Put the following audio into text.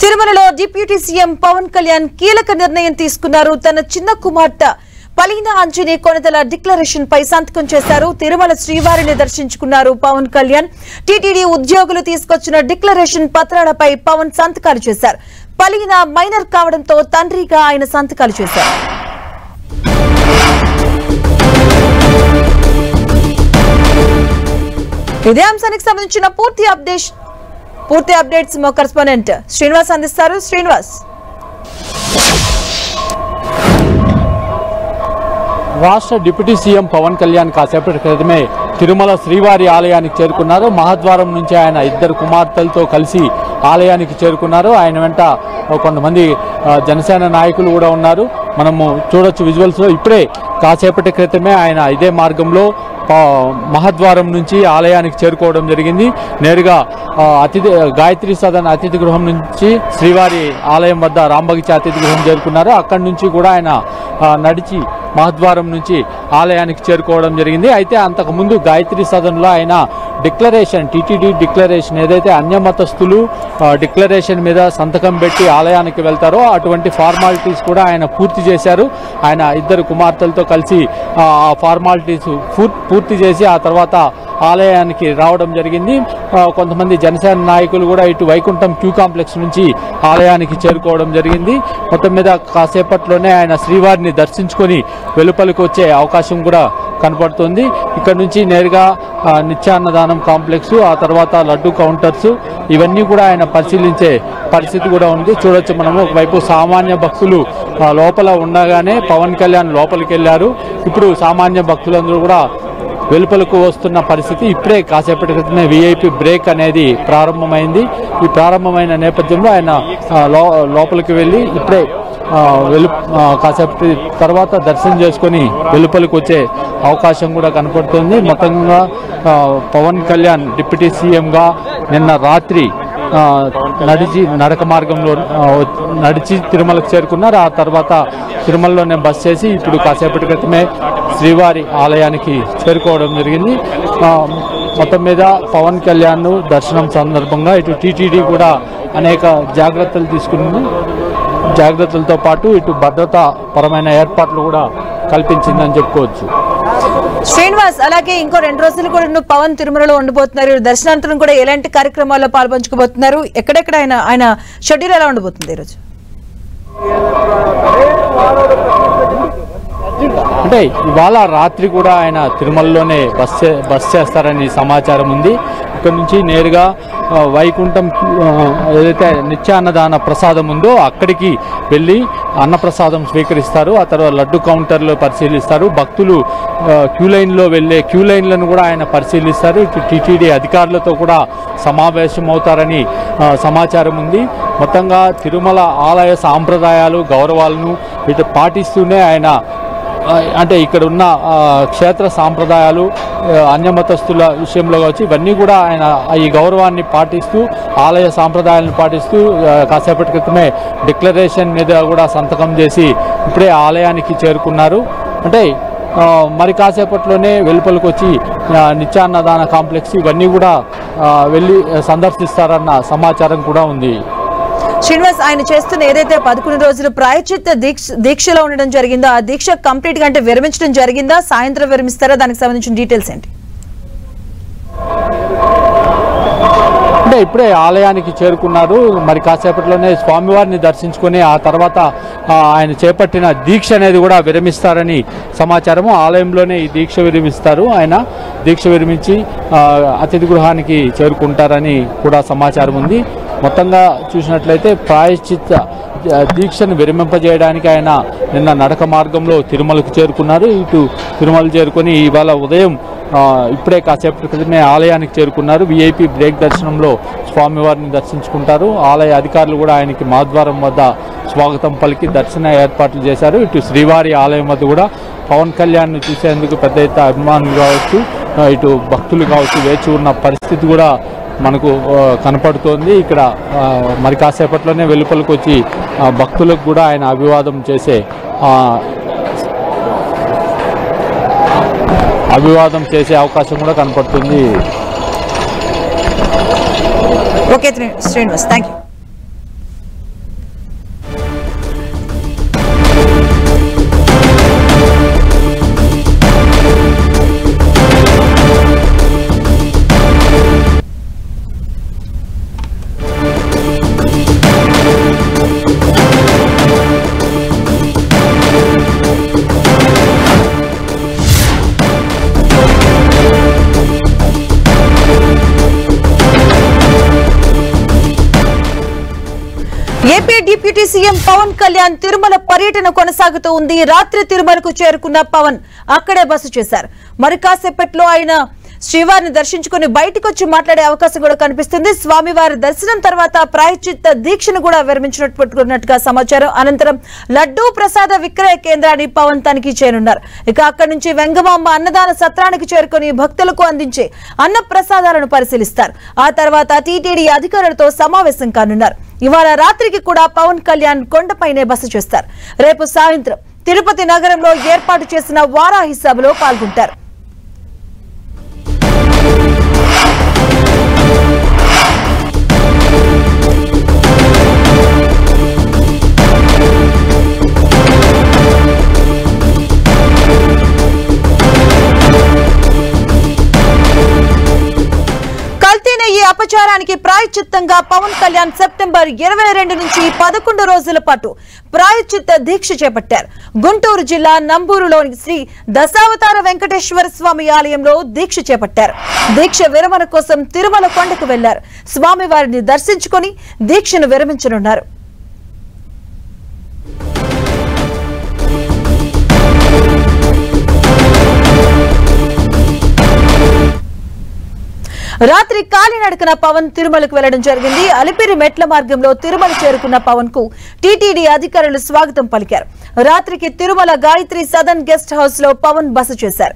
తిరుమలలో deputy CM Pawan Kalyan కీలక నిర్ణయం తీసుకున్నారు. తన చిన్న కుమార్తె పలీనా అంజనీ కొనతల డిక్లరేషన్ పై సంతకం చేశారు. తిరుమల శ్రీవారిని దర్శించుకున్నారు పవన్ కళ్యాణ్. టీటీడీ ఉద్యోగులు తీసుకొచ్చిన డిక్లరేషన్ పత్రాలపై పవన్ సంతకాలు చేశారు. పలీనా మైనర్ కావడంతో తండ్రిగా ఆయన సంతకాలు చేశారు. ఇదే అంశానికి సంబంధించిన పూర్తి అప్డేట్స్ మా కరెస్పాండెంట్ శ్రీనివాస్ అందిస్తారు. శ్రీనివాస్, రాష్ట్ర డిప్యూటీ సీఎం పవన్ కళ్యాణ్ కాసేపటి క్రితమే తిరుమల శ్రీవారి ఆలయానికి చేరుకున్నారు. మహాద్వారం నుంచి ఆయన ఇద్దరు కుమార్తెలతో కలిసి ఆలయానికి చేరుకున్నారు. ఆయన వెంట కొంతమంది జనసేన నాయకులు కూడా ఉన్నారు. మనము చూడొచ్చు విజువల్స్లో. ఇప్పుడే కాసేపటి క్రితమే ఆయన ఇదే మార్గంలో మహాద్వారం నుంచి ఆలయానికి చేరుకోవడం జరిగింది. నేరుగా గాయత్రి సదన్ అతిథి గృహం నుంచి శ్రీవారి ఆలయం వద్ద రాంబగిచి అతిథి గృహం చేరుకున్నారు. అక్కడి నుంచి కూడా ఆయన నడిచి మహాద్వారం నుంచి ఆలయానికి చేరుకోవడం జరిగింది. అయితే అంతకుముందు గాయత్రి సదన్లో ఆయన డిక్లరేషన్, టీటీడీ డిక్లరేషన్, ఏదైతే అన్యమతస్థులు డిక్లరేషన్ మీద సంతకం పెట్టి ఆలయానికి వెళ్తారో అటువంటి ఫార్మాలిటీస్ కూడా ఆయన పూర్తి చేశారు. ఆయన ఇద్దరు కుమార్తెలతో కలిసి ఆ ఫార్మాలిటీస్ పూర్తి చేసి ఆ తర్వాత ఆలయానికి రావడం జరిగింది. కొంతమంది జనసేన నాయకులు కూడా ఇటు వైకుంఠం క్యూ కాంప్లెక్స్ నుంచి ఆలయానికి చేరుకోవడం జరిగింది. మొత్తం మీద కాసేపట్లోనే ఆయన శ్రీవారిని దర్శించుకొని వెలుపలికి వచ్చే అవకాశం కూడా కనపడుతుంది. ఇక్కడ నుంచి నేరుగా నిత్యాన్నదానం కాంప్లెక్స్, ఆ తర్వాత లడ్డు కౌంటర్స్, ఇవన్నీ కూడా ఆయన పరిశీలించే పరిస్థితి కూడా ఉంది. చూడొచ్చు మనము. ఒకవైపు సామాన్య భక్తులు లోపల ఉండగానే పవన్ కళ్యాణ్ లోపలికి వెళ్ళారు. ఇప్పుడు సామాన్య భక్తులందరూ కూడా వెలుపలకు వస్తున్న పరిస్థితి. ఇప్పుడే కాసేపటి క్రితమే విఐపి బ్రేక్ అనేది ప్రారంభమైంది. ఈ ప్రారంభమైన నేపథ్యంలో ఆయన లోపలికి వెళ్ళి ఇప్పుడే కాసేపటి తర్వాత దర్శనం చేసుకొని వెలుపలికి వచ్చే అవకాశం కూడా కనపడుతుంది. మొత్తంగా పవన్ కళ్యాణ్ డిప్యూటీ సీఎంగా నిన్న రాత్రి నడక మార్గంలో నడిచి తిరుమలకు చేరుకున్నారు. ఆ తర్వాత తిరుమలలోనే బస్ చేసి ఇప్పుడు కాసేపటి క్రితమే శ్రీవారి ఆలయానికి చేరుకోవడం జరిగింది. మొత్తం మీద పవన్ కళ్యాణ్ దర్శనం సందర్భంగా ఇటు టీటీడీ కూడా అనేక జాగ్రత్తలు తీసుకుంది. జాగ్రత్తలతో పాటు ఇటు భద్రతా పరమైన ఏర్పాట్లు కూడా కల్పించిందని చెప్పుకోవచ్చు. శ్రీనివాస్, అలాగే ఇంకో 2 రోజులు కూడా పవన్ తిరుమలలో ఉండబోతున్నారు. దర్శనాంతరం కూడా ఎలాంటి కార్యక్రమాల్లో పాల్పంచుకోబోతున్నారు? ఎక్కడెక్కడ ఆయన షెడ్యూల్ ఎలా ఉండబోతుంది ఈరోజు? అంటే ఇవాళ రాత్రి కూడా ఆయన తిరుమలలోనే బస్ చేస్తారని సమాచారం ఉంది. ఇక్కడ నుంచి నేరుగా వైకుంఠం ఏదైతే నిత్యాన్నదాన ప్రసాదం ఉందో అక్కడికి వెళ్ళి అన్నప్రసాదం స్వీకరిస్తారు. ఆ తర్వాత లడ్డు కౌంటర్లో పరిశీలిస్తారు. భక్తులు క్యూ లైన్లను కూడా ఆయన పరిశీలిస్తారు. ఇటు టీటీడీ అధికారులతో కూడా సమావేశం అవుతారని సమాచారం ఉంది. మొత్తంగా తిరుమల ఆలయ సాంప్రదాయాలు, గౌరవాలను ఇటు పాటిస్తూనే ఆయన, అంటే ఇక్కడ ఉన్న క్షేత్ర సాంప్రదాయాలు, అన్యమతస్థుల విషయంలో వచ్చి ఇవన్నీ కూడా ఆయన ఈ గౌరవాన్ని పాటిస్తూ, ఆలయ సాంప్రదాయాలను పాటిస్తూ కాసేపటి క్రితమే డిక్లరేషన్ మీద కూడా సంతకం చేసి ఇప్పుడే ఆలయానికి చేరుకున్నారు. అంటే మరి కాసేపట్లోనే వెలుపలికి వచ్చి నిత్యాన్నదాన కాంప్లెక్స్ ఇవన్నీ కూడా వెళ్ళి సందర్శిస్తారన్న సమాచారం కూడా ఉంది. శ్రీనివాస్, ఆయన చేస్తున్న ఏదైతే 11 రోజులు ప్రాయశ్చిత్త దీక్షలో ఉండడం జరిగిందో ఆ దీక్ష కంప్లీట్ గా అంటే విరమించడం జరిగిందా? సాయంత్రం విరమిస్తారా? దానికి సంబంధించిన డీటెయిల్స్ ఏంటి? అంటే ఇప్పుడే ఆలయానికి చేరుకున్నారు. మరి కాసేపట్లోనే స్వామివారిని దర్శించుకొని ఆ తర్వాత ఆయన చేపట్టిన దీక్ష అనేది కూడా విరమిస్తారని సమాచారము. ఆలయంలోనే ఈ దీక్ష విరమిస్తారు. ఆయన దీక్ష విరమించి అతిథి గృహానికి చేరుకుంటారని కూడా సమాచారం ఉంది. మొత్తంగా చూసినట్లయితే ప్రాయశ్చిత్త దీక్షను విరమింపజేయడానికి ఆయన నిన్న నడక మార్గంలో తిరుమలకు చేరుకున్నారు. ఇటు తిరుమల చేరుకొని ఇవాళ ఉదయం ఇప్పుడే కాసేపటి క్రితమే ఆలయానికి చేరుకున్నారు. విఐపి బ్రేక్ దర్శనంలో స్వామివారిని దర్శించుకుంటారు. ఆలయ అధికారులు కూడా ఆయనకి మహాద్వారం వద్ద స్వాగతం పలికి దర్శన ఏర్పాట్లు చేశారు. ఇటు శ్రీవారి ఆలయం వద్ద కూడా పవన్ కళ్యాణ్ను చూసేందుకు పెద్ద ఎత్తున అభిమానులు కావచ్చు, ఇటు భక్తులు కావచ్చు వేచి ఉన్న పరిస్థితి కూడా మనకు కనపడుతోంది. ఇక్కడ మరి కాసేపట్లోనే వెలుపలికి వచ్చి భక్తులకు కూడా ఆయన అభివాదం చేసే అవకాశం కూడా కనపడుతుంది. Okay Srinivas, thank you. AP deputy CM Pawan Kalyan Tirumala పర్యటన కొనసాగుతూ ఉంది. రాత్రి తిరుమలకు చేరుకున్న పవన్ అక్కడే బస చేశారు. మరి కాసేపట్లో ఆయన శ్రీవారిని దర్శించుకుని బయటకు వచ్చి మాట్లాడే అవకాశం కూడా కనిపిస్తుంది. స్వామివారి దర్శనం తర్వాత ప్రాయశ్చిత్త దీక్షను కూడా విరమించినట్టుగా సమాచారం. అనంతరం లడ్డూ ప్రసాద విక్రయ కేంద్రాన్ని పవన్ తనిఖీ చేయనున్నారు. ఇక అక్కడి నుంచి వెంగమాంబ అన్నదాన సత్రానికి చేరుకుని భక్తులకు అందించే అన్న ప్రసాదాలను పరిశీలిస్తారు. ఆ తర్వాత టీటీడీ అధికారులతో సమావేశం కానున్నారు. ఇవాళ రాత్రికి కూడా పవన్ కళ్యాణ్ కొండపైనే బస చేస్తారు. రేపు సాయంత్రం తిరుపతి నగరంలో ఏర్పాటు చేసిన వారాహి సభలో పాల్గొంటారు. ఈ అపచారానికి ప్రాయశ్చిత్తంగా పవన్ కళ్యాణ్ సెప్టెంబర్ 22 నుంచి 11 రోజుల పాటు ప్రాయశ్చిత్త దీక్ష చేపట్టారు. గుంటూరు జిల్లా నంబూరులోని శ్రీ దశావతార వెంకటేశ్వర స్వామి ఆలయంలో దీక్ష చేపట్టారు. దీక్ష విరమణ కోసం తిరుమల కొండకు వెళ్లారు. స్వామివారిని దర్శించుకుని దీక్షను విరమించనున్నారు. రాత్రి కాలినడకన పవన్ తిరుమలకు వెళ్లడం జరిగింది. అలిపిరి మెట్ల మార్గంలో తిరుమల చేరుకున్న పవన్ కు టీటీడీ అధికారులు స్వాగతం పలికారు. రాత్రికి తిరుమల గాయత్రి సదన్ గెస్ట్ హౌస్ లో పవన్ బస చేశారు.